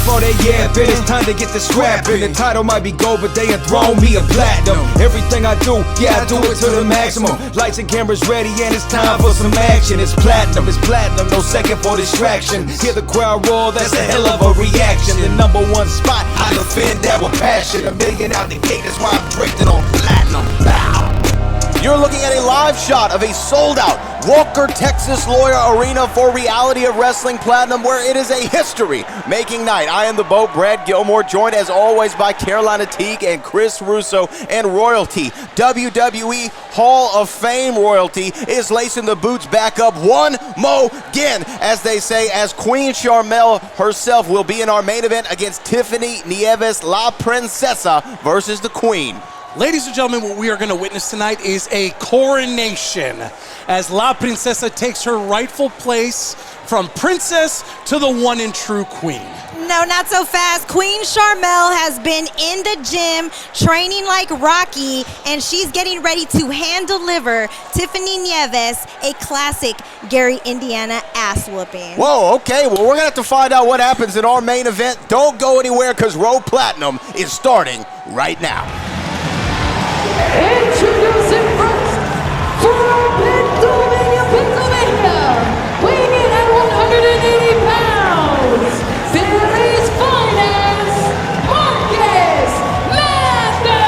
off all that yapping. It's time to get the scrapping. The title might be gold, but they enthroned me a platinum. Everything I do, yeah, I do it to the maximum. Lights and cameras ready, and it's time for some action. It's platinum, no second for distraction. Hear the crowd roar, that's a hell of a reaction. The #1 spot, I defend that with passion. $1 million out the gate, that's why I'm draped on platinum. Bow. You're looking at a live shot of a sold-out Walker, Texas Lawyer Arena for Reality of Wrestling Platinum, where it is a history-making night. I am the boat, Brad Gilmore, joined as always by Carolina Teague and Chris Russo, and royalty. WWE Hall of Fame royalty is lacing the boots back up one mo again, as they say, as Queen Sharmell herself will be in our main event against Tiffany Nieves, La Princesa versus the Queen. Ladies and gentlemen, what we are going to witness tonight is a coronation as La Princesa takes her rightful place from princess to the one and true queen. No, not so fast. Queen Sharmell has been in the gym training like Rocky, and she's getting ready to hand deliver Tiffany Nieves a classic Gary, Indiana ass whooping. Whoa, okay, well, we're going to have to find out what happens in our main event. Don't go anywhere, because Road Platinum is starting right now. Introducing first, from Pennsylvania, weighing in at 180 pounds, Philly's finest, Marcus Mathers!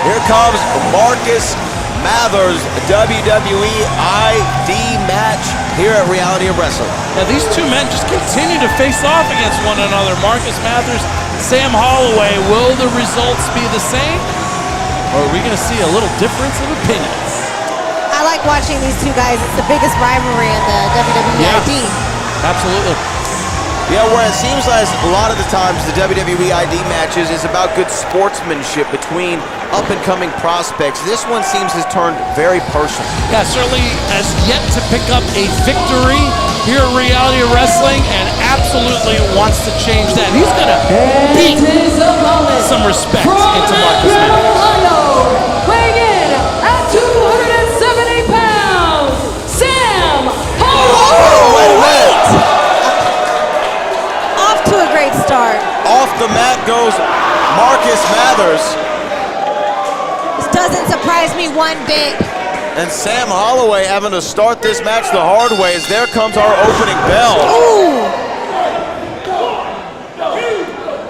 Here comes Marcus Mathers, WWE ID match here at Reality of Wrestling. Now these two men just continue to face off against one another. Marcus Mathers, Sam Holloway. Will the results be the same? Or are we going to see a little difference of opinions? I like watching these two guys. It's the biggest rivalry in the WWE ID. Absolutely. Yeah, where it seems like a lot of the times the WWE ID matches is about good sportsmanship between up-and-coming prospects. This one seems has turned very personal. Yeah, certainly has yet to pick up a victory here at Reality of Wrestling, and absolutely wants to change that. He's going to beat some respect into Marcus Mathers. Weighing in at 270 pounds, Sam Holloway! Off to a great start. Off the mat goes Marcus Mathers. This doesn't surprise me one bit. And Sam Holloway having to start this match the hard way, as there comes our opening bell. Ooh.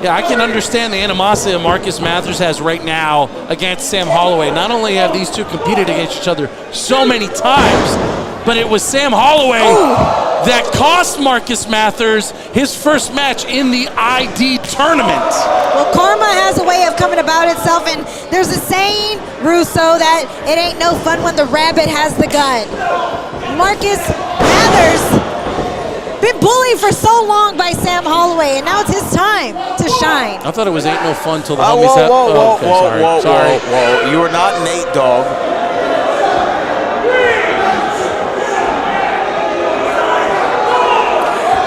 Yeah, I can understand the animosity that Marcus Mathers has right now against Sam Holloway. Not only have these two competed against each other so many times, but it was Sam Holloway that cost Marcus Mathers his first match in the ID tournament. Well, karma has a way of coming about itself, and there's a saying, Russo, that it ain't no fun when the rabbit has the gun. Marcus Mathers been bullied for so long by Sam Holloway, and now it's his time to shine. I thought it was ain't no fun till the homies have... Whoa. You are not Nate, dog.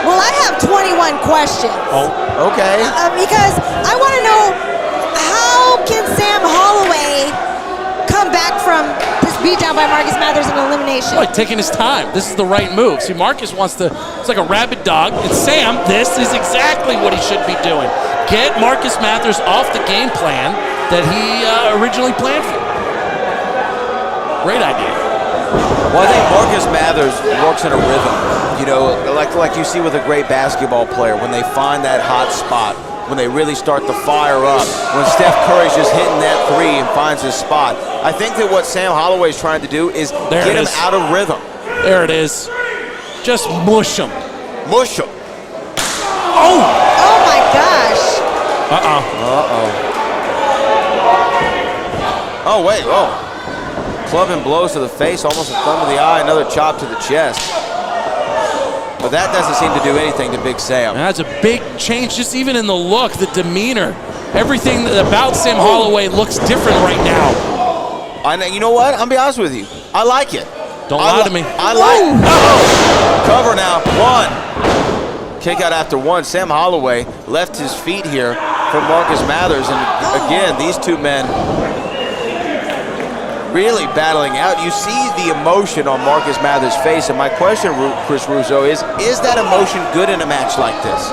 Well, I have 21 questions. Oh, okay. Because I want to know, how can Sam Holloway come back from this beatdown by Marcus Mathers in elimination? Like taking his time. This is the right move. See, Marcus wants to, it's like a rabid dog. And Sam, this is exactly what he should be doing. Get Marcus Mathers off the game plan that he originally planned for. Great idea. Well, I think Marcus Mathers works in a rhythm. You know, like you see with a great basketball player, when they find that hot spot, when they really start to fire up, when Steph Curry's just hitting that three and finds his spot. I think that what Sam Holloway's trying to do is get him out of rhythm. There it is. Just mush him. Mush him. Oh! Oh my gosh. Oh, wait, Clubbing blows to the face, almost a thumb to the eye, another chop to the chest. But that doesn't seem to do anything to Big Sam. That's a big change, just even in the look, the demeanor. Everything about Sam Holloway looks different right now. You know what? I'll be honest with you. I like it. Don't lie to me. I like it. Cover now. One. Kick out after one. Sam Holloway left his feet here for Marcus Mathers. And again, these two men really battling out. You see the emotion on Marcus Mathers' face, and my question, Chris Russo, is that emotion good in a match like this?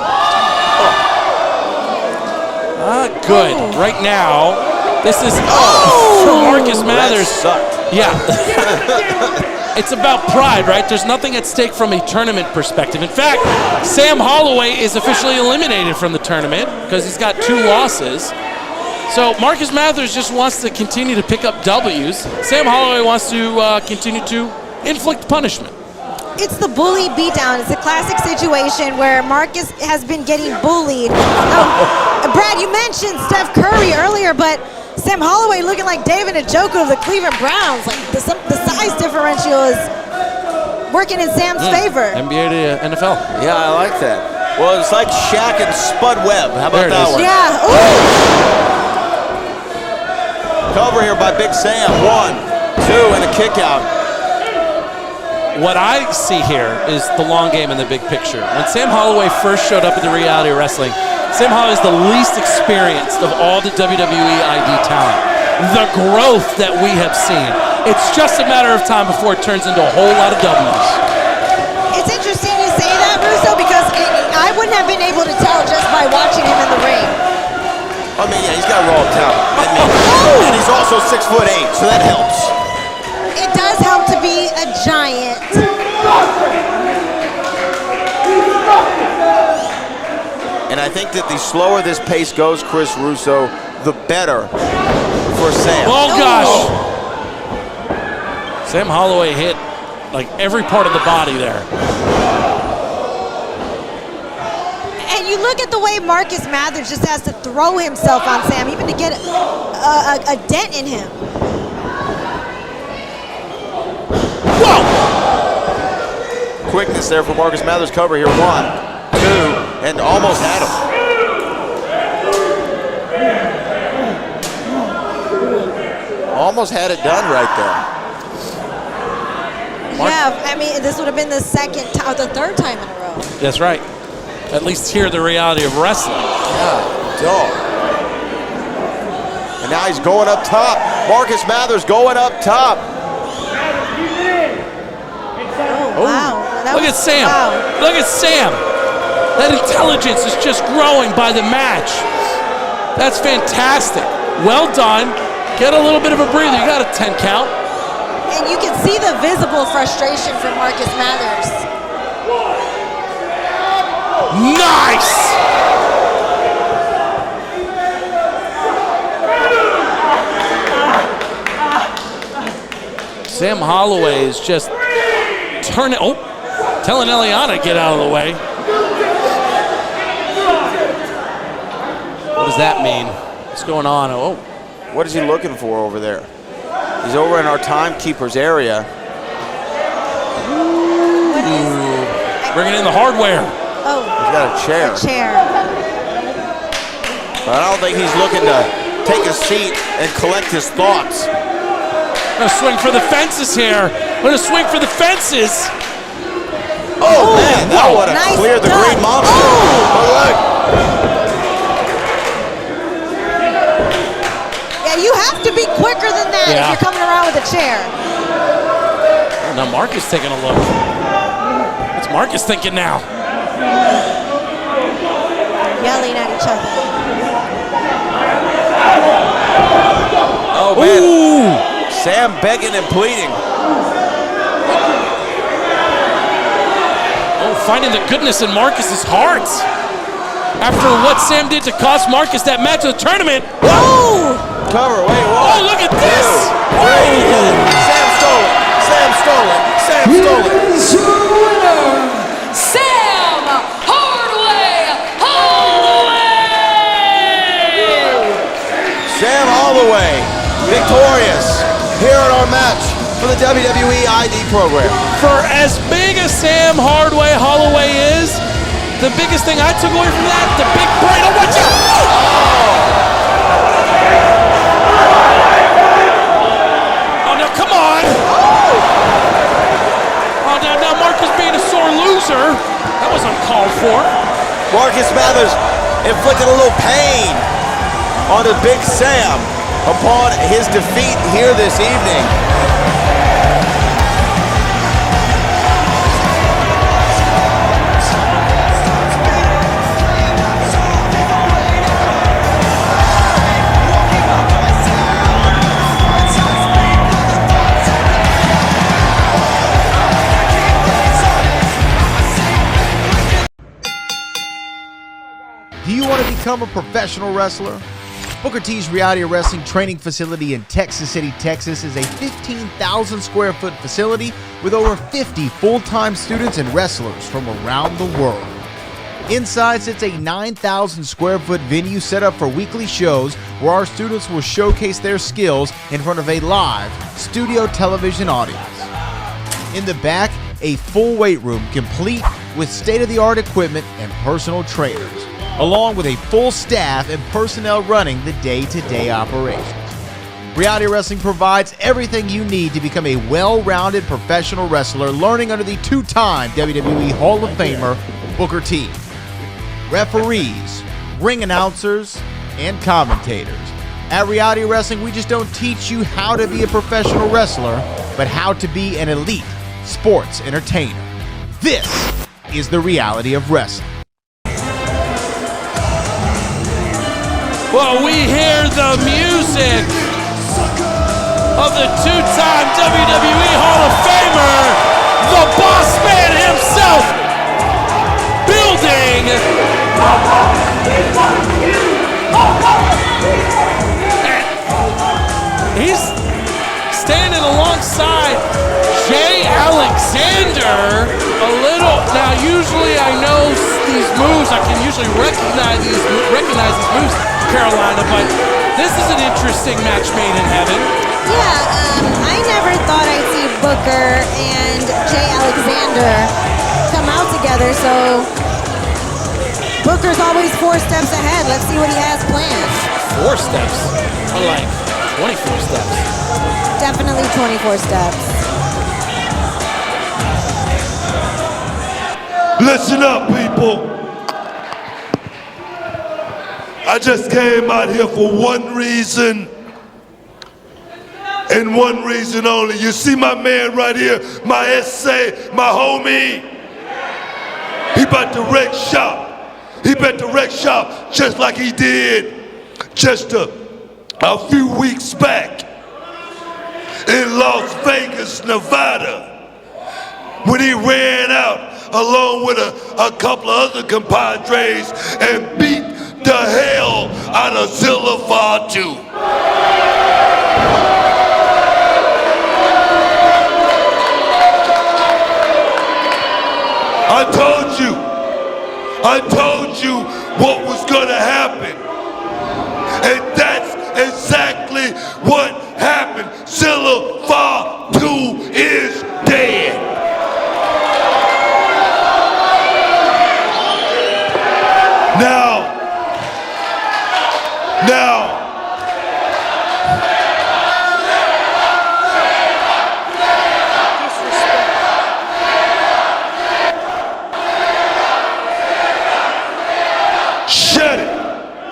Good. Right now, this is for Marcus Mathers. That sucked. Yeah. It's about pride, right? There's nothing at stake from a tournament perspective. In fact, Sam Holloway is officially eliminated from the tournament because he's got 2 losses. So Marcus Mathers just wants to continue to pick up W's. Sam Holloway wants to continue to inflict punishment. It's the bully beatdown. It's a classic situation where Marcus has been getting bullied. Brad, you mentioned Steph Curry earlier, but Sam Holloway looking like David Njoku of the Cleveland Browns. Like the size differential is working in Sam's favor. NBA to NFL. Yeah, I like that. Well, it's like Shaq and Spud Webb. How about that one? Yeah. Ooh. Cover here by Big Sam. 1, 2, and a kick out. What I see here is the long game in the big picture. When Sam Holloway first showed up at the Reality of Wrestling, Sam Holloway is the least experienced of all the WWE ID talent. The growth that we have seen, it's just a matter of time before it turns into a whole lot of W's. It's interesting you say that, Russo, because I wouldn't have been able to tell just by watching him in the ring. I mean, yeah, he's got raw talent. And he's also 6'8", so that helps. It does help to be a giant. And I think that the slower this pace goes, Chris Russo, the better for Sam. Oh gosh! Sam Holloway hit like every part of the body there. And you look at the way Marcus Mathers just has to throw himself on Sam, even to get a dent in him. Whoa! Quickness there for Marcus Mathers. Cover here. 1, 2, and almost had him. Almost had it done right there. Yeah, I mean, this would have been the third time in a row. That's right. At least hear the reality of wrestling. Dog. And now he's going up top. Marcus Mathers going up top. Wow. Look at Sam. Wow. Look at Sam. That intelligence is just growing by the match. That's fantastic. Well done. Get a little bit of a breather. You got a 10 count. And you can see the visible frustration from Marcus Mathers. Nice! Sam Holloway is just turning, telling Eliana to get out of the way. What does that mean? What's going on? Oh. What is he looking for over there? He's over in our timekeeper's area. What is? Bringing in the hardware. Oh. He's got a chair. A chair. But I don't think he's looking to take a seat and collect his thoughts. Gonna swing for the fences here. Gonna swing for the fences. Oh man, that would have Nice cleared the duck. Green Monster. Oh. But look. Yeah, you have to be quicker than that if you're coming around with a chair. Oh, now Marcus taking a look. What's Marcus thinking now? Yelling at each other. Oh man. Ooh. Sam begging and pleading. Oh, finding the goodness in Marcus's heart. After what Sam did to cost Marcus that match of the tournament. Oh! Cover, wait, Oh, look at this! Sam stole it. Sam stole it. Sam stole it. Here's your winner, Sam Holloway! Sam Holloway, victorious here in our match for the WWE ID program. For as big as Sam Holloway is, the biggest thing I took away from that, the big brain. Oh, watch out! Oh, no, come on! Oh, now Marcus being a sore loser. That was uncalled for. Marcus Mathers inflicted a little pain on the Big Sam. upon his defeat here this evening. Do you want to become a professional wrestler? Booker T's Reality Wrestling training facility in Texas City, Texas is a 15,000 square foot facility with over 50 full-time students and wrestlers from around the world. Inside sits a 9,000 square foot venue set up for weekly shows where our students will showcase their skills in front of a live studio television audience. In the back, a full weight room complete with state-of-the-art equipment and personal trainers, along with a full staff and personnel running the day-to-day operations. Reality Wrestling provides everything you need to become a well-rounded professional wrestler, learning under the two-time WWE Hall of Famer, Booker T. Referees, ring announcers, and commentators. At Reality Wrestling, we just don't teach you how to be a professional wrestler, but how to be an elite sports entertainer. This is the reality of wrestling. Well, we hear the music of the two-time WWE Hall of Famer, the boss man himself, building. He's standing alongside Jay Alexander a little. Now, usually I know these moves. I can usually recognize these moves, Carolina, but this is an interesting match made in heaven. Yeah, I never thought I'd see Booker and Jay Alexander come out together, so Booker's always 4 steps ahead. Let's see what he has planned. 4 steps? I like 24 steps. Definitely 24 steps. Listen up, people. I just came out here for one reason, and one reason only. You see my man right here, my essay, my homie. He about to wreck shop. He about to wreck shop just like he did just a few weeks back in Las Vegas, Nevada, when he ran out along with a couple of other compadres and beat the hell out of Zilla Fatu. I told you what was gonna happen, and that's exactly what happened. Zilla Fatu is dead. Now,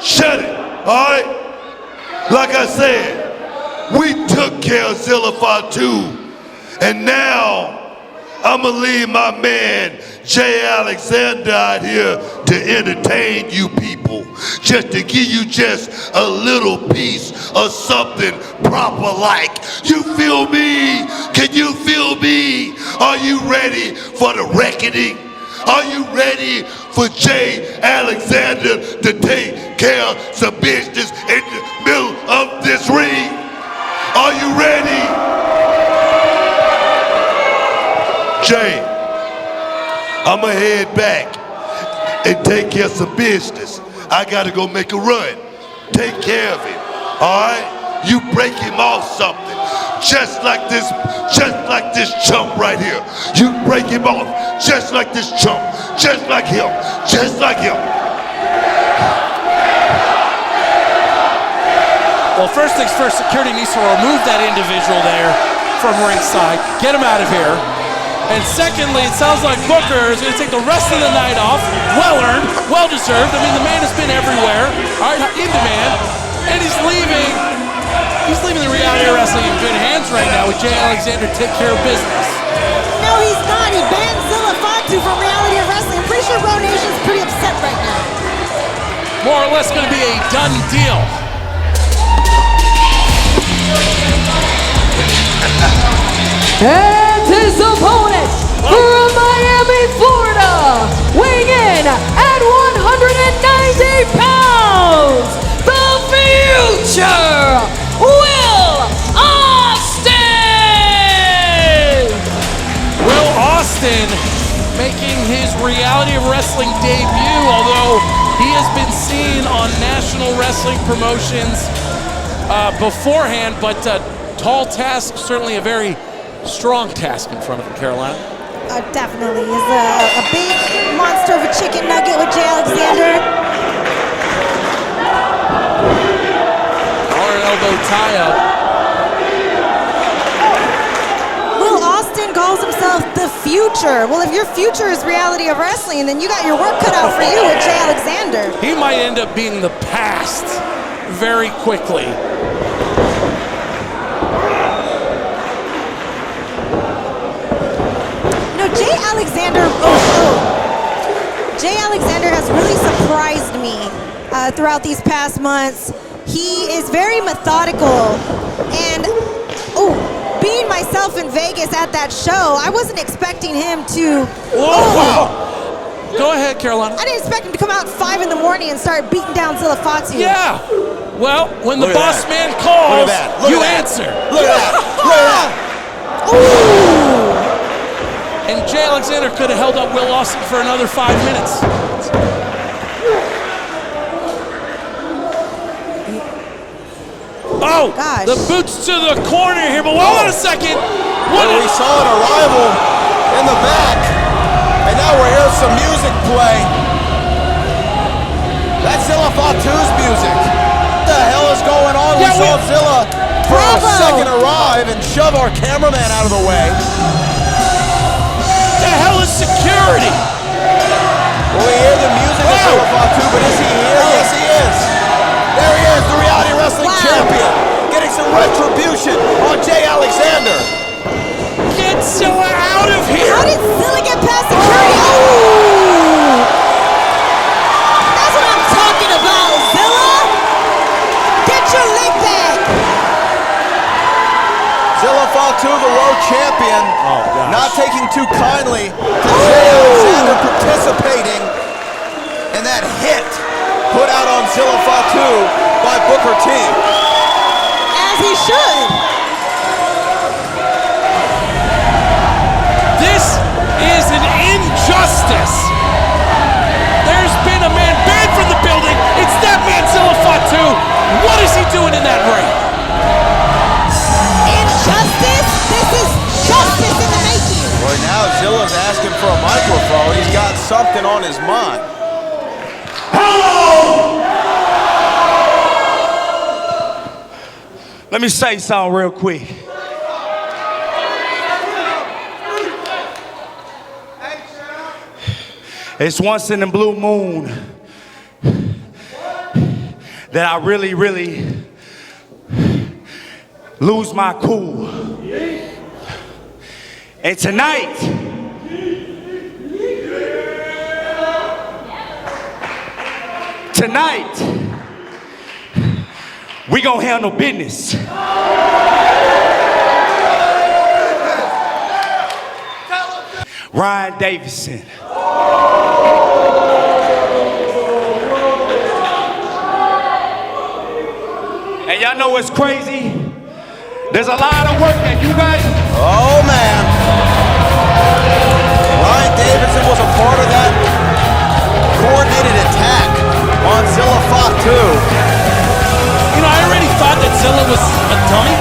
shut it, all right? Like I said, we took care of Zilla Fatu, and now I'm gonna leave my man Jay Alexander out here to entertain you people, just to give you just a little piece of something proper like. You feel me? Can you feel me? Are you ready for the reckoning? Are you ready for Jay Alexander to take care of some business in the middle of this ring? Are you ready? Jay, I'ma head back and take care of some business. I gotta go make a run. Take care of him, all right? You break him off something, just like this chump right here. You break him off just like this chump, just like him, just like him. Well, first things first, security needs to remove that individual there from ringside, get him out of here. And secondly, it sounds like Booker is going to take the rest of the night off. Well-earned, well-deserved. I mean, the man has been everywhere. All right, in demand. And he's leaving He's leaving the reality of wrestling in good hands right now with Jay Alexander take care of business. No, he's not. He banned Zilla Fatu from reality of wrestling. I'm pretty sure Bro Nation's pretty upset right now. More or less going to be a done deal. And his opponent from Miami, Florida, weighing in at 190 pounds, the future, Will Austin! Will Austin making his reality of wrestling debut, although he has been seen on national wrestling promotions beforehand, but tall task, certainly a very strong task in front of him, Carolina. Definitely. He's a big monster of a chicken nugget with Jay Alexander. Collar and elbow tie-up. Will Austin calls himself the future. Well, if your future is reality of wrestling, then you got your work cut out for you with Jay Alexander. He might end up being the past very quickly. Jay Alexander has really surprised me throughout these past months. He is very methodical, and being myself in Vegas at that show, I wasn't expecting him to. Whoa. Go ahead, Carolina. I didn't expect him to come out 5 in the morning and start beating down Zilla Fatu. Yeah. Well, when the boss man calls, you answer. Look at that. Look at that. Ooh. And Jay Alexander could have held up Will Austin for another 5 minutes. Oh, gosh. The boots to the corner here, but hold on a second. We saw an arrival in the back, and now we're hearing some music play. That's Zilla Fatu's music. What the hell is going on? We saw Zilla for a second arrive and shove our cameraman out of the way. The hell is security? Well, we hear the music of Zilla Fatu, but is he here? Yes, he is. There he is, the reality wrestling champion, getting some retribution on Jay Alexander. Get Zilla out of here! How did Zilla get past security? Oh! That's what I'm talking about, Zilla! Get your leg back! Zilla Fatu, the world champion, not taking too kindly to Jay Alexander participating in that hit put out on Zilla Fatu by Booker T. As he should. This is an injustice. There's been a man banned from the building. It's that man, Zilla Fatu. What is he doing in that ring? Injustice? This is justice in the making. Well, now Zilla's asking for a microphone. He's got something on his mind. Let me say something real quick. It's once in the blue moon that I really, really lose my cool. And tonight, we gonna handle business. Ryan Davidson. And y'all know what's crazy? There's a lot of work that you guys... Oh, man. Ryan Davidson was a part of that coordinated attack on Zilla Fatu. You know, I already thought that Zilla was a dummy,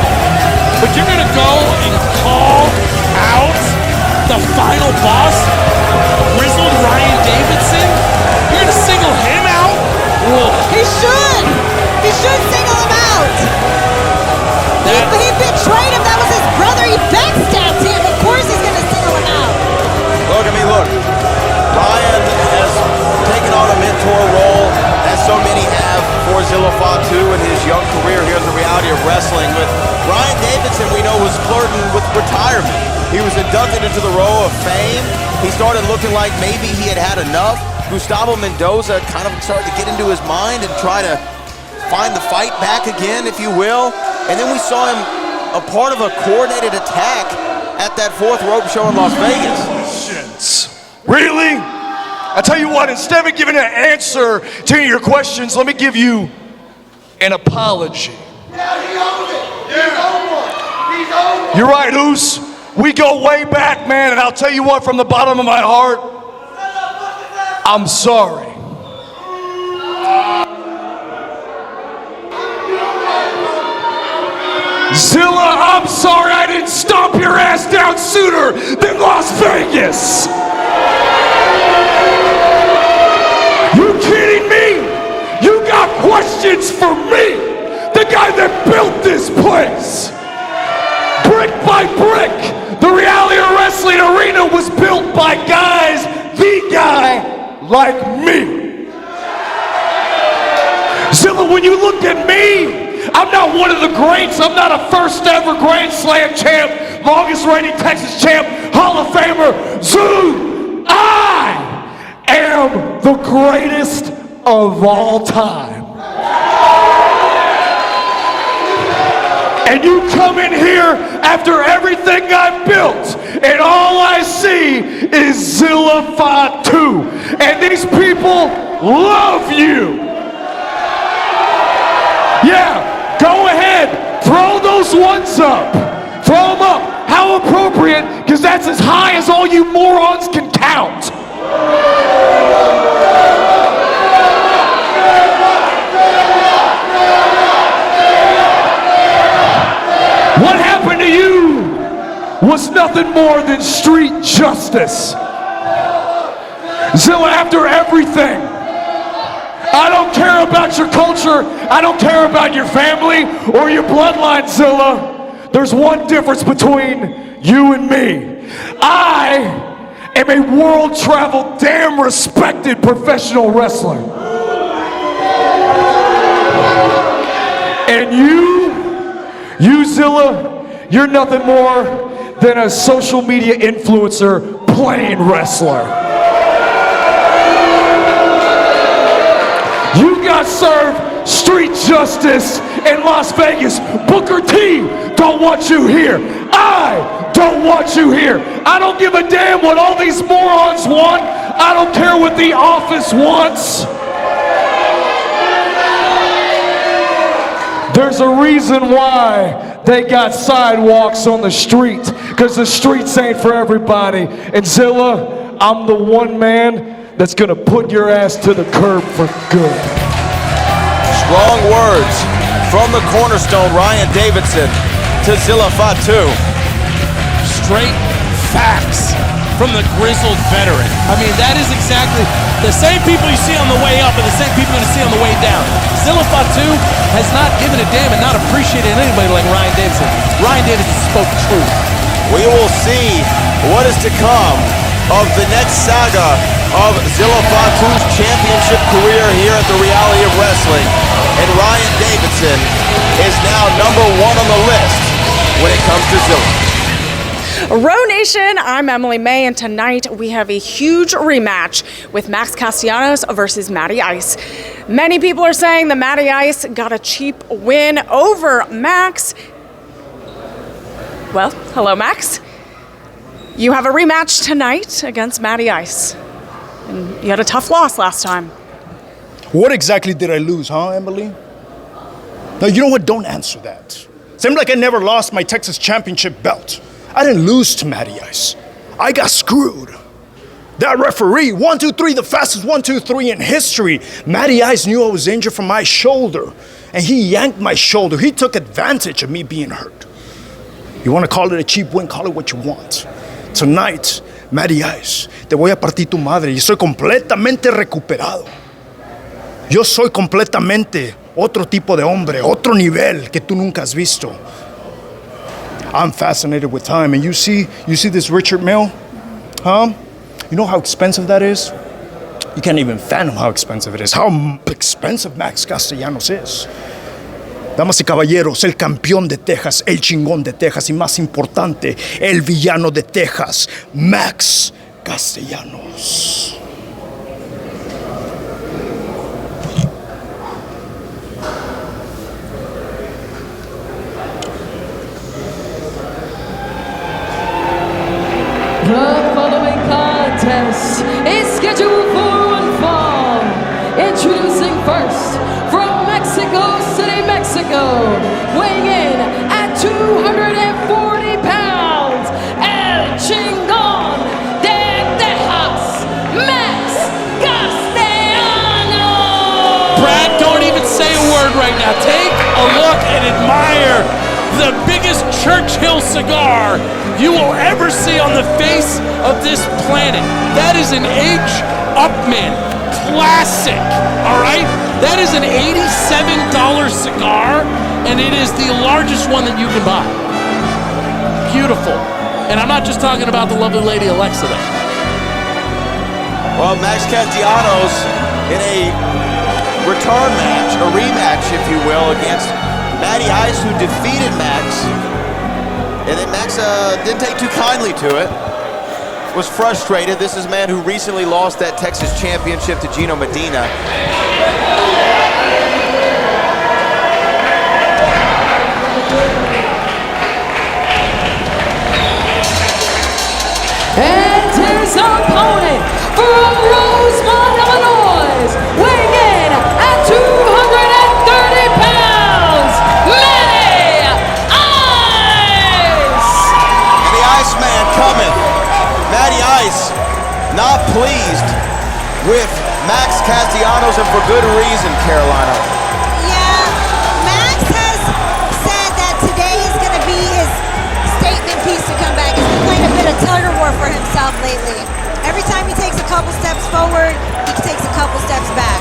but you're gonna go and call out the final boss, grizzled Ryan Davidson? You're gonna single him out? Whoa. He should! He should single him out! He betrayed him, that was his brother, he me. He was inducted into the Row of Fame. He started looking like maybe he had had enough. Gustavo Mendoza kind of started to get into his mind and try to find the fight back again, if you will. And then we saw him a part of a coordinated attack at that fourth rope show in Las Vegas. Really? I tell you what, instead of giving an answer to your questions, let me give you an apology. You're right, Oos. We go way back, man, and I'll tell you what, from the bottom of my heart, I'm sorry. Zilla, I'm sorry I didn't stomp your ass down sooner than Las Vegas. You kidding me? You got questions for me, the guy that built this place. Brick by brick, the reality of wrestling arena was built by guys, the guy like me. Zilla, when you look at me, I'm not one of the greats. I'm not a first ever Grand Slam champ, longest reigning Texas champ, Hall of Famer. Zoo, I am the greatest of all time. And you come in here after everything I built, and all I see is Zilla Fatu. And these people love you. Yeah, go ahead, throw those ones up. Throw them up. How appropriate, because that's as high as all you morons can count. What happened to you was nothing more than street justice. Zilla, after everything, I don't care about your culture, I don't care about your family or your bloodline, Zilla. There's one difference between you and me. I am a world-traveled, damn respected professional wrestler. And you, Zilla, you're nothing more than a social media influencer playing wrestler. You got served street justice in Las Vegas. Booker T don't want you here. I don't want you here. I don't give a damn what all these morons want. I don't care what the office wants. There's a reason why they got sidewalks on the street, because the streets ain't for everybody. And Zilla, I'm the one man that's gonna put your ass to the curb for good. Strong words from the cornerstone, Ryan Davidson, to Zilla Fatu. Straight facts from the grizzled veteran. I mean, that is exactly the same people you see on the way up and the same people you're gonna see on the way down. Zilla Fatu has not given a damn and not appreciated anybody like Ryan Davidson. Ryan Davidson spoke truth. We will see what is to come of the next saga of Zilla Fatu's championship career here at the Reality of Wrestling. And Ryan Davidson is now #1 on the list when it comes to Zilla. Row Nation, I'm Emily May, and tonight we have a huge rematch with Max Castellanos versus Matty Ice. Many people are saying that Matty Ice got a cheap win over Max. Well, hello, Max. You have a rematch tonight against Matty Ice. And you had a tough loss last time. What exactly did I lose, huh, Emily? No, you know what? Don't answer that. Seemed like I never lost my Texas Championship belt. I didn't lose to Matty Ice. I got screwed. That referee, 1, 2, 3, the fastest 1, 2, 3 in history. Matty Ice knew I was injured from my shoulder, and he yanked my shoulder. He took advantage of me being hurt. You want to call it a cheap win, call it what you want. Tonight, Matty Ice, te voy a partir tu madre. Yo soy completamente recuperado. Yo soy completamente otro tipo de hombre, otro nivel que tú nunca has visto. I'm fascinated with time, and you see this Richard Mille, huh? You know how expensive that is? You can't even fathom how expensive it is, how expensive Max Castellanos is. Damas y caballeros, el campeón de Texas, el chingón de Texas y más importante, el villano de Texas, Max Castellanos. The following contest is scheduled for one fall. Introducing first, from Mexico City, Mexico, weighing in at 240 pounds, El Chingon de Texas, Max Castellanos. Brad, don't even say a word right now. Take a look and admire the biggest Churchill cigar you will ever see on the face of this planet. That is an H. Upman classic, all right? That is an $87 cigar, and it is the largest one that you can buy. Beautiful. And I'm not just talking about the lovely lady Alexa there. Well, Max Castellanos in a return match, a rematch, if you will, against Matty Ice, who defeated Max. And then Max didn't take too kindly to it. Was frustrated. This is a man who recently lost that Texas championship to Gino Medina. And his opponent from Rosemont, Illinois, weighing in at 230 pounds, Matty Ice! And the Iceman coming. Matty Ice not pleased with Max Castellanos, and for good reason, Carolina. Yeah, Max has said that today is going to be his statement piece to come back. He's been playing a bit of tug of war for himself lately. Every time he takes a couple steps forward, he takes a couple steps back.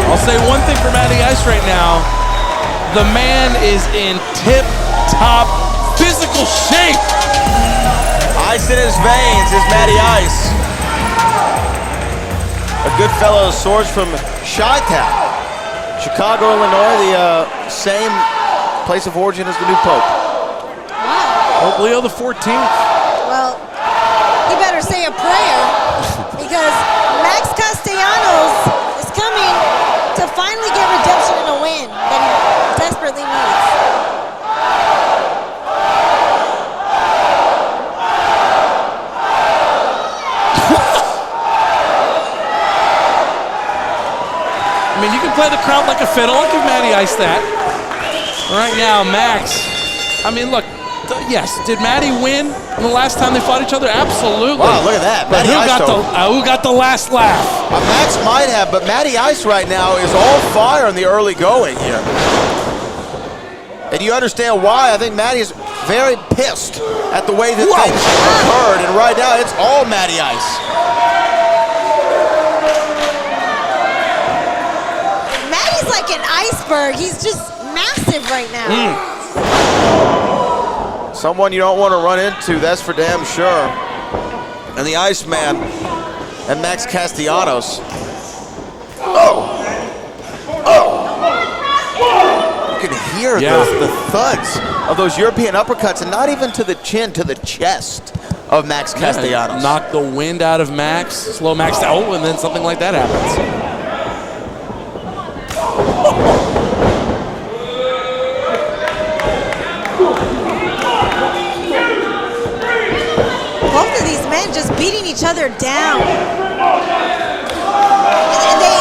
I'll say one thing for Matty Ice right now. The man is in tip-top physical shape. Ice in his veins is Matty Ice. A good fellow source from Chi-Town, Chicago, Illinois, the same place of origin as the new Pope. Pope Leo the 14th. Well, he better say a prayer because Max Castellanos is coming to finally get redemption and a win that he desperately needs. I mean, you can play the crowd like a fiddle. I'll give Matty Ice that. Right now, Max. I mean, look. Yes, did Matty win the last time they fought each other? Absolutely. Wow, look at that. But who got the last laugh? Max might have, but Matty Ice right now is all fire in the early going here. And you understand why. I think Matty is very pissed at the way that things occurred, and right now it's all Matty Ice. Matty's like an iceberg. He's just massive right now. Someone you don't want to run into, that's for damn sure. And the Iceman and Max Castellanos. You can hear the thuds of those European uppercuts, and not even to the chin, to the chest of Max Castellanos. Knock the wind out of Max, slow Max down, and then something like that happens. Both of these men just beating each other down.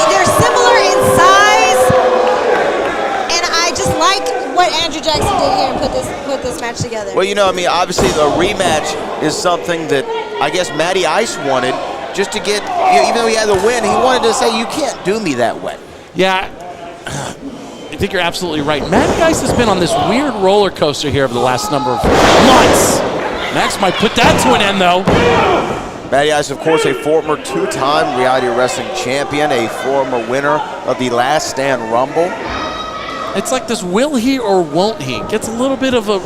They're similar in size, and I just like what Andrew Jackson did here and put this match together. Well, you know, I mean, obviously the rematch is something that I guess Matty Ice wanted, just to get, even though he had the win, he wanted to say, you can't do me that way. Yeah, I think you're absolutely right. Matty Ice has been on this weird roller coaster here over the last number of months. Max might put that to an end, though. Matty Ice, of course, a former two-time reality wrestling champion, a former winner of the Last Stand Rumble. It's like this: will he or won't he? Gets a little bit of a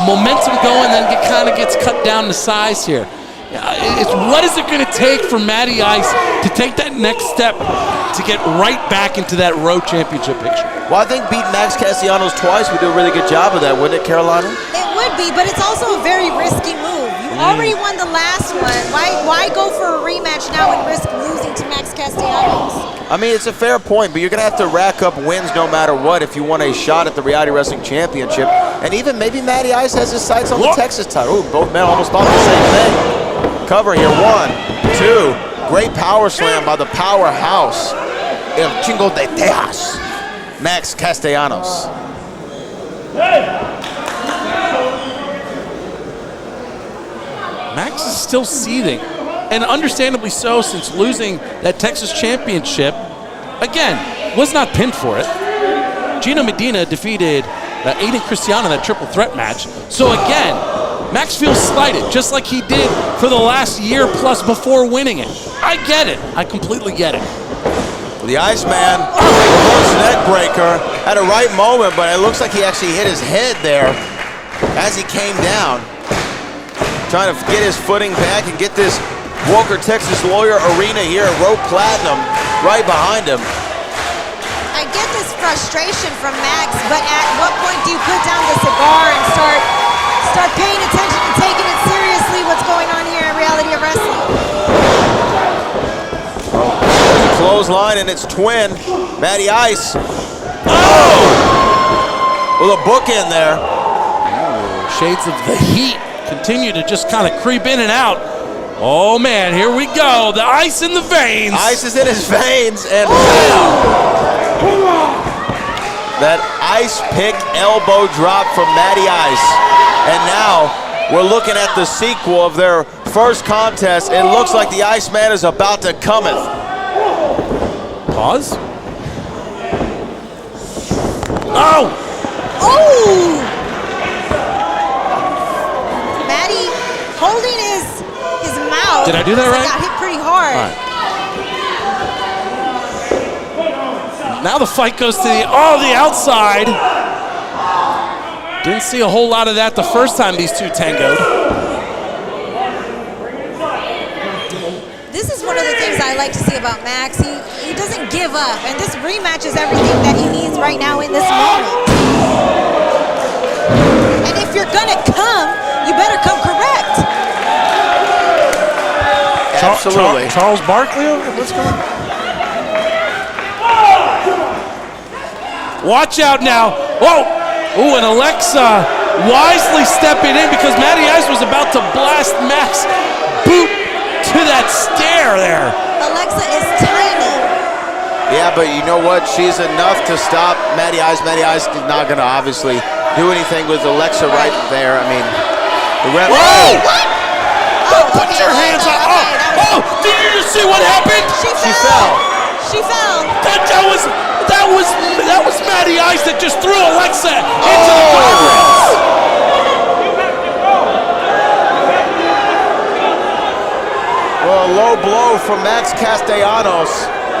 momentum going, then kind of gets cut down to size here. It's what is it going to take for Matty Ice to take that next step to get right back into that road championship picture? Well, I think beating Max Castellanos twice would do a really good job of that, wouldn't it, Carolina? It would be, but it's also a very risky move. You already won the last one. Why go for a rematch now and risk losing to Max Castellanos? I mean, it's a fair point, but you're going to have to rack up wins no matter what if you want a shot at the Reality Wrestling Championship. And even maybe Matty Ice has his sights on the Texas title. Ooh, both men almost thought the same thing. Cover here, 1, 2. Great power slam by the powerhouse El Chingo de Tejas, Max Castellanos. Max is still seething, and understandably so, since losing that Texas championship. Again, was not pinned for it. Gino Medina defeated Aiden Cristiano in that triple threat match. So again, Max feels slighted, just like he did for the last year plus before winning it. I get it. I completely get it. Well, the Iceman, reverse neck breaker, at a right moment, but it looks like he actually hit his head there as he came down. Trying to get his footing back and get this Walker Texas Lawyer Arena here at Road Platinum right behind him. I get this frustration from Max, but at what point do you put down the cigar and start paying attention and taking it seriously what's going on here in Reality of Wrestling? There's a clothesline and it's twin, Matty Ice. Oh! With a book in there. Ooh, shades of the heat continue to just kind of creep in and out. Oh man, here we go. The ice in the veins. Ice is in his veins, and that ice pick elbow drop from Matty Ice. And now we're looking at the sequel of their first contest. It looks like the Iceman is about to cometh. Pause. Oh! Oh! Matty holding his mouth. Did I do that right? Got hit pretty hard. All right. Now the fight goes to the outside. Didn't see a whole lot of that the first time these two tangoed. This is one of the things I like to see about Max. He doesn't give up, and this rematch is everything that he needs right now in this moment. And if you're gonna come, you better come correct. Absolutely. Charles Barkley? What's going on? Watch out now. Whoa! Ooh, and Alexa wisely stepping in because Matty Ice was about to blast Max boot to that stair there. Alexa is tiny. Yeah, but you know what? She's enough to stop Matty Ice. Matty Ice is not going to obviously do anything with Alexa right there. I mean, the ref. Whoa! What? Don't put your hands on. Oh! Did you just see what happened? She fell. She fell. That was Matty Ice that just threw Alexa into the guardrails. Well, a low blow from Max Castellanos,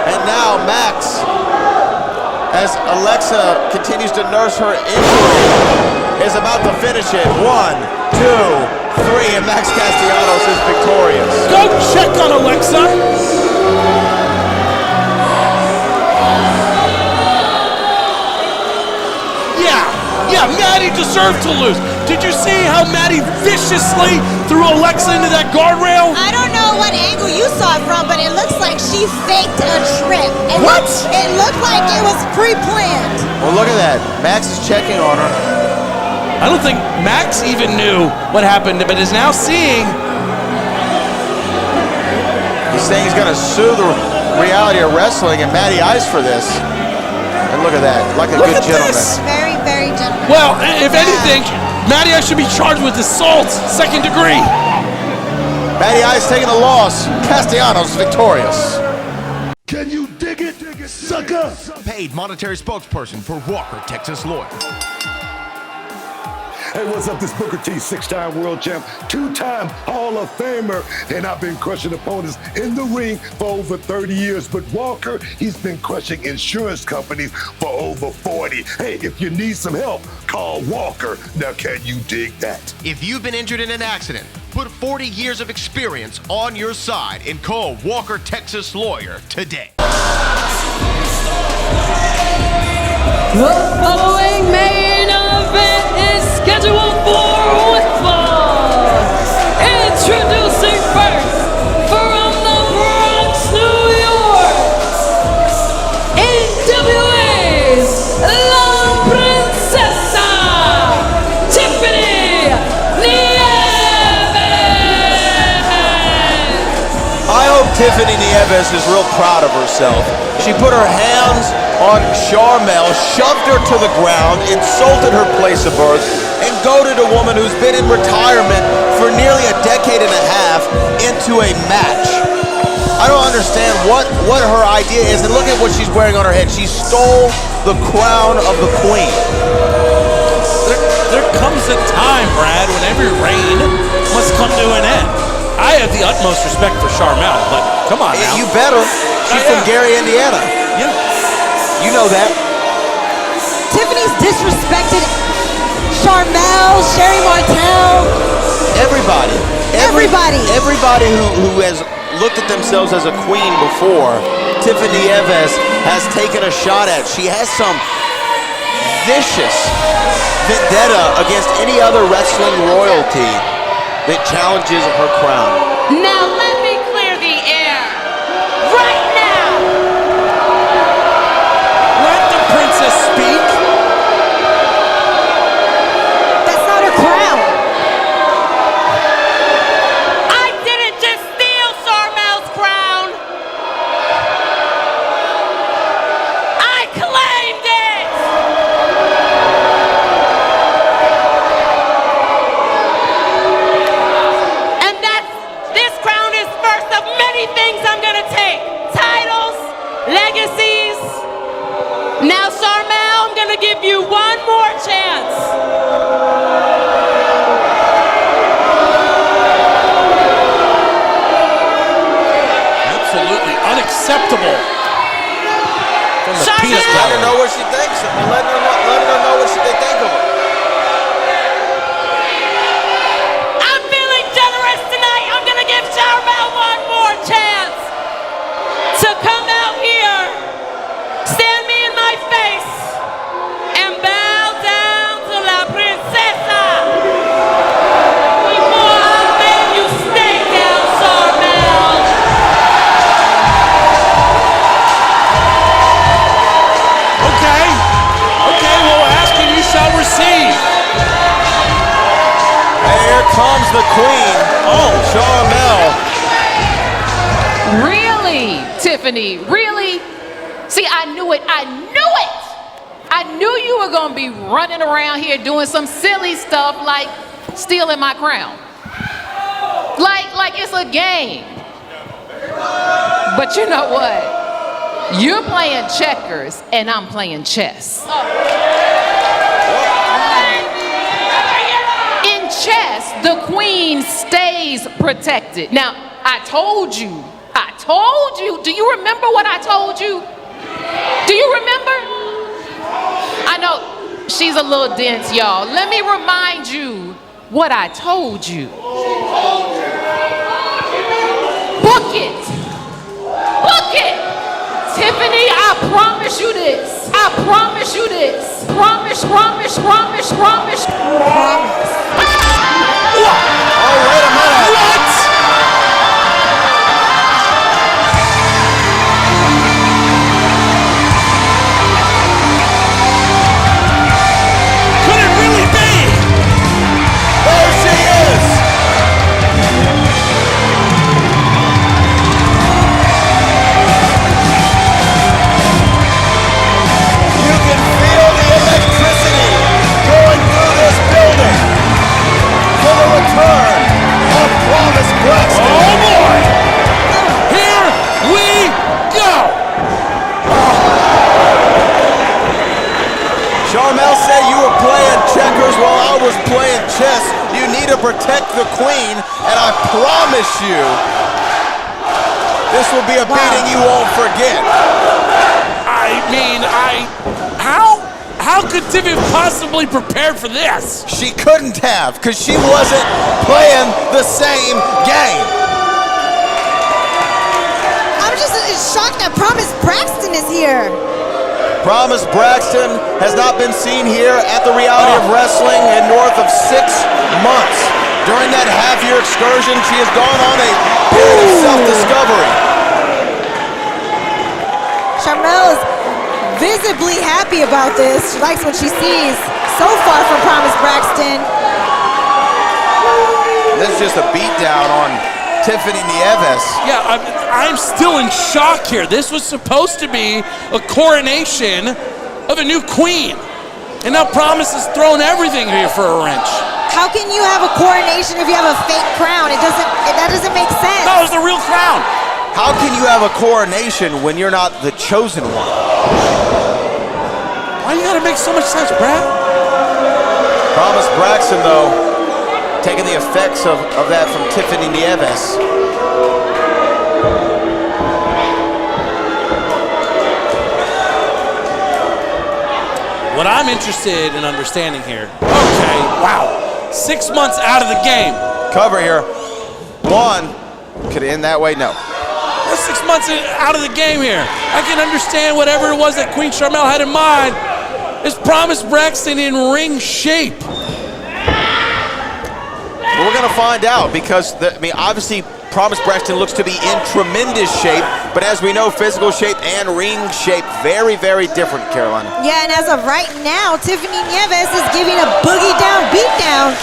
and now Max, as Alexa continues to nurse her injury, is about to finish it. 1, 2, 3, and Max Castellanos is victorious. Go check on Alexa. Yeah, Matty deserved to lose. Did you see how Matty viciously threw Alexa into that guardrail? I don't know what angle you saw it from, but it looks like she faked a trip. What? It looked like it was pre-planned. Well, look at that. Max is checking on her. I don't think Max even knew what happened, but is now seeing. He's saying he's going to sue the Reality of Wrestling and Matty Ice for this. And look at that, like a Look good at gentleman. this. Very, very gentleman. Well, if anything, Matty Ice should be charged with assault, 2nd degree. Matty Ice taking the loss. Castellanos victorious. Can you dig it, sucker? Paid monetary spokesperson for Walker Texas Lawyer. Hey, what's up? This Booker T, 6-time world champ, 2-time Hall of Famer, and I've been crushing opponents in the ring for over 30 years. But Walker, he's been crushing insurance companies for over 40. Hey, if you need some help, call Walker. Now, can you dig that? If you've been injured in an accident, put 40 years of experience on your side and call Walker Texas Lawyer today. The following main event is scheduled for watchful. Introducing first, from the Bronx, New York, NWA's La Princesa, Tiffany Nieves. I hope Tiffany Nieves is real proud of herself. She put her hands on Charmel, shoved her to the ground, insulted her place of birth, and goaded a woman who's been in retirement for nearly a decade and a half into a match. I don't understand what her idea is, and look at what she's wearing on her head. She stole the crown of the queen. There comes a time, Brad, when every reign must come to an end. I have the utmost respect for Charmel, but come on now. You better. She's from Gary, Indiana. Yeah. You know that. Tiffany's disrespected Charmel, Sherry Martel. Everybody. Everybody who has looked at themselves as a queen before, Tiffany Nieves has taken a shot at. She has some vicious vendetta against any other wrestling royalty that challenges her crown. Now let me clear the air. Right now. Let the princess speak. That's not her crown. I didn't just steal Charmel's crown. I claimed it. And this crown is first of many things I'm gonna take. Titles, legacies. Now, Charmel, I'm gonna give you one more chance. Absolutely unacceptable from the Charmel! peanut Let her gallery. know what she thinks. Let her know what they think of her. I'm feeling generous tonight. I'm gonna give Charmel one more chance to come out here, stand me in my face, and bow down to La Princesa. Before I make you stay down, Charmel. Okay, well, ask and you shall receive. And here comes the queen. Oh, Charmel. Really, Tiffany? Really? See, I knew it. I knew you were gonna be running around here doing some silly stuff like stealing my crown. Like it's a game. But you know what? You're playing checkers and I'm playing chess. In chess, the queen stays protected. Now, I told you. Do you remember what I told you? Do you remember? I know she's a little dense, y'all. Let me remind you what I told you. Book it. Book it. Tiffany, I promise you this. I promise you this. Promise. Promise. Oh, wait a minute. What? Could it really be? There she is. You can feel the electricity going through this building. chest. You need to protect the queen, and I promise you, this will be a beating you won't forget. I mean, how could Tiffany have possibly prepared for this? She couldn't have, because she wasn't playing the same game. I'm just shocked that Promise Braxton is here. Promise Braxton has not been seen here at the Reality of Wrestling in north of 6 months. During that half-year excursion, she has gone on a period of self-discovery. Sharmell is visibly happy about this. She likes what she sees so far from Promise Braxton. This is just a beatdown on Tiffany Nieves. Yeah, I'm still in shock here. This was supposed to be a coronation of a new queen. And now Promise has thrown everything here for a wrench. How can you have a coronation if you have a fake crown? That doesn't make sense. That was the real crown. How can you have a coronation when you're not the chosen one? Why you gotta make so much sense, Brad? Promise Braxton, though, taking the effects of that from Tiffany Nieves. What I'm interested in understanding here, okay, wow, 6 months out of the game. Cover here. One, could it end that way? No. That's 6 months out of the game here. I can understand whatever it was that Queen Sharmell had in mind. Is Promise Braxton in ring shape? Well, we're going to find out because, obviously, Promise Braxton looks to be in tremendous shape, but as we know, physical shape and ring shape, very, very different, Carolina. Yeah, and as of right now, Tiffany Nieves is giving a boogie down, beat down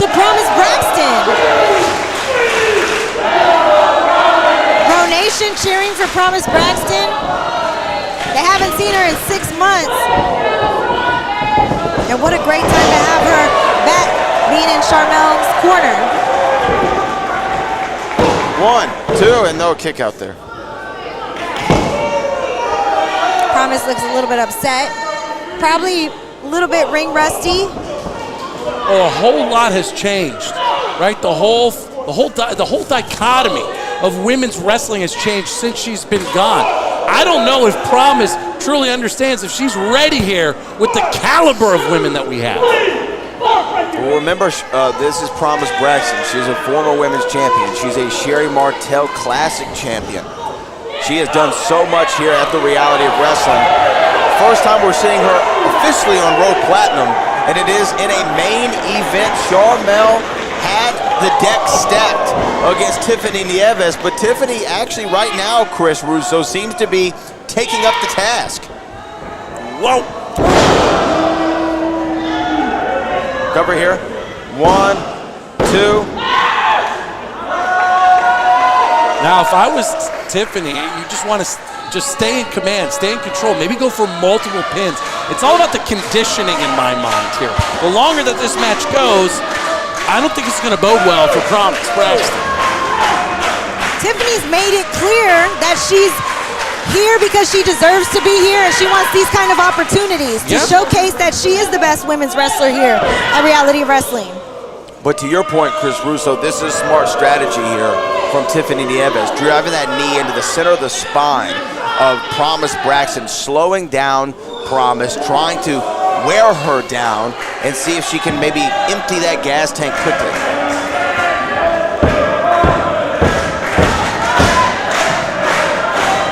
to Promise Braxton. Pro Nation cheering for Promise Braxton. They haven't seen her in 6 months. And what a great time to have her back being in Sharmell's corner. 1, 2, and no kick out there. Promise looks a little bit upset. Probably a little bit ring rusty. Well, a whole lot has changed, right? The whole dichotomy of women's wrestling has changed since she's been gone. I don't know if Promise truly understands if she's ready here with the caliber of women that we have. Well, remember, this is Promise Braxton. She's a former women's champion. She's a Sherry Martel Classic champion. She has done so much here at the Reality of Wrestling. First time we're seeing her officially on Road Platinum, and it is in a main event. Sharmell had the deck stacked against Tiffany Nieves, but Tiffany actually right now, Chris Russo, seems to be taking up the task. Whoa. Cover here. 1, 2. Now, if I was Tiffany, you just want to just stay in command, stay in control, maybe go for multiple pins. It's all about the conditioning in my mind here. The longer that this match goes, I don't think it's going to bode well for Promise Braxton. Tiffany's made it clear that she's here because she deserves to be here, and she wants these kind of opportunities to showcase that she is the best women's wrestler here at Reality of Wrestling. But to your point, Chris Russo, this is smart strategy here from Tiffany Nieves, driving that knee into the center of the spine of Promise Braxton, slowing down Promise, trying to wear her down and see if she can maybe empty that gas tank quickly.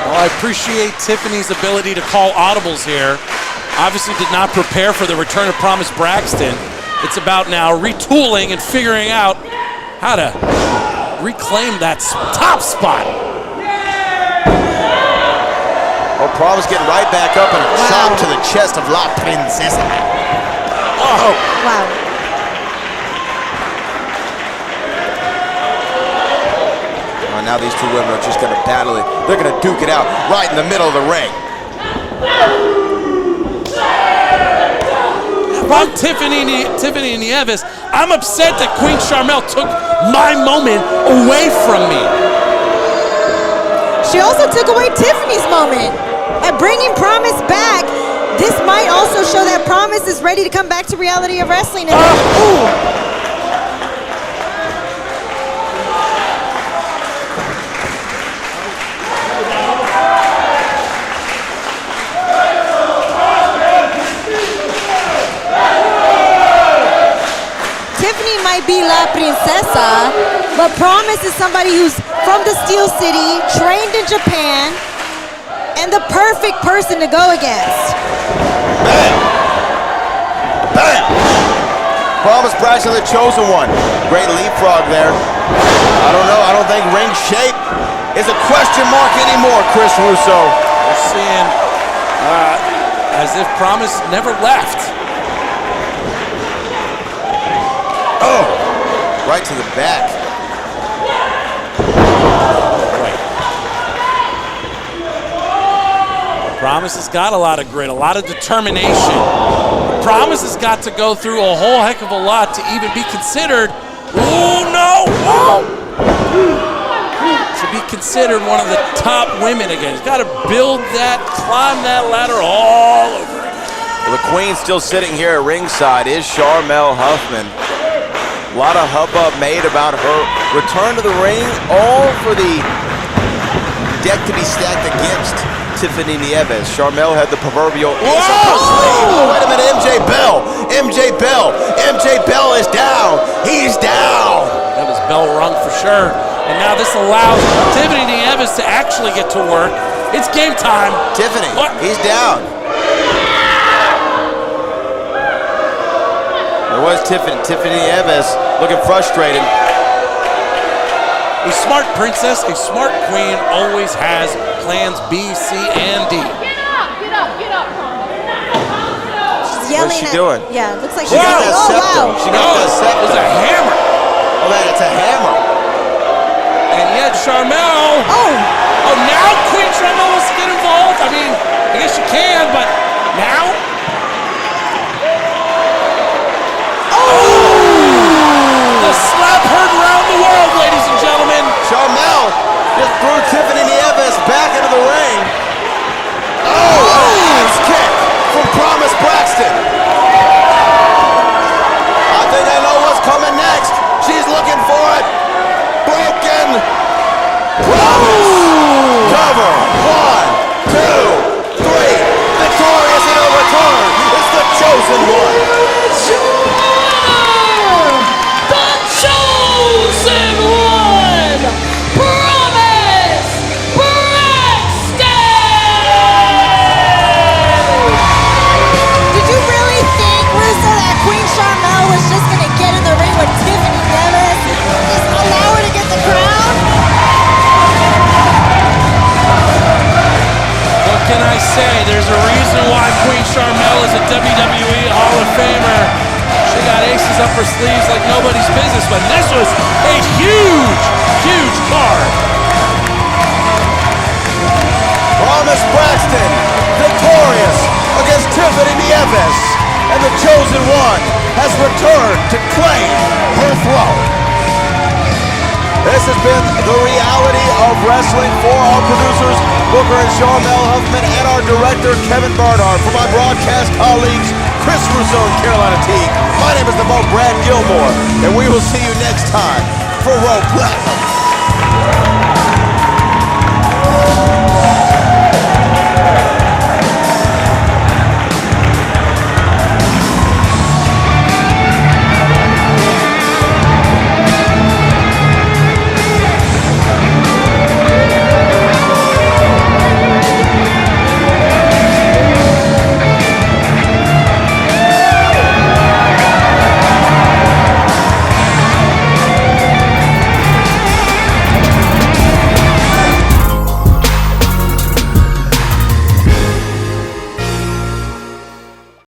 Well, I appreciate Tiffany's ability to call audibles here. Obviously did not prepare for the return of Promise Braxton. It's about now retooling and figuring out how to reclaim that top spot. Oh, Promise getting right back up and a chop to the chest of La Princesa. Oh. Wow. Oh, now these two women are just going to battle it. They're going to duke it out right in the middle of the ring. I'm Tiffany Nieves. I'm upset that Queen Sharmell took my moment away from me. She also took away Tiffany's moment. And bringing Promise back this might also show that Promise is ready to come back to Reality of Wrestling. And ooh. Tiffany might be La Princesa, but Promise is somebody who's from the Steel City, trained in Japan, and the perfect person to go against. Bam! Bam! Promise Braxton, the chosen one. Great leapfrog there. I don't know. I don't think ring shape is a question mark anymore, Chris Russo. We're seeing as if Promise never left. Oh, right to the back. Promise has got a lot of grit, a lot of determination. Promise has got to go through a whole heck of a lot to even be considered. Oh no! Whoa. To be considered one of the top women again. He's got to build that, climb that ladder all over again. Well, the queen still sitting here at ringside is Sharmell Huffman. A lot of hubbub made about her return to the ring, all for the deck to be stacked against Tiffany Nieves. Sharmell had the proverbial ace up her sleeve. Oh, wait a minute, MJ Bell. MJ Bell. MJ Bell is down. He's down. That was bell rung for sure. And now this allows Tiffany Nieves to actually get to work. It's game time. Tiffany, what? He's down. There was Tiffany Nieves looking frustrated. A smart princess, a smart queen always has plans B, C, and D. Get up, get up, get up. She's yelling. What's she doing? Yeah, it looks like She she's got yelling. that scepter. Oh, wow. She got that scepter. It was a hammer. Oh, man, it's a hammer. And yet Sharmell. Oh, now Queen Sharmell wants to get involved. I mean, I guess you can, but now. The slap heard around the world, ladies and gentlemen. Sharmell just threw Tiffany Nieves back into the ring. Oh, axe kick from Promise Braxton. I think I know what's coming next. She's looking for it. Broken. Promise. Cover. 1, 2, 3. Victorious in her return. It's the chosen one. Chosen one, Promise Braxton! Did you really think, Russo, that Queen Sharmell was just going to get in the ring with Tiffany Nieves? Just allow her to get the crown? What can I say? There's a reason why Queen Sharmell is a WWE Hall of Famer. She got aces up her sleeves like nobody's business, but this was a huge, huge card. Promise Braxton, victorious against Tiffany Nieves, and the chosen one has returned to claim her throne. This has been the reality of wrestling for our producers, Booker and Sharmell Huffman, and our director, Kevin Barnard. For my broadcast colleagues, Chris Russo and Carolina Teague, my name is the Mo Brad Gilmore, and we will see you next time for Raw Platinum.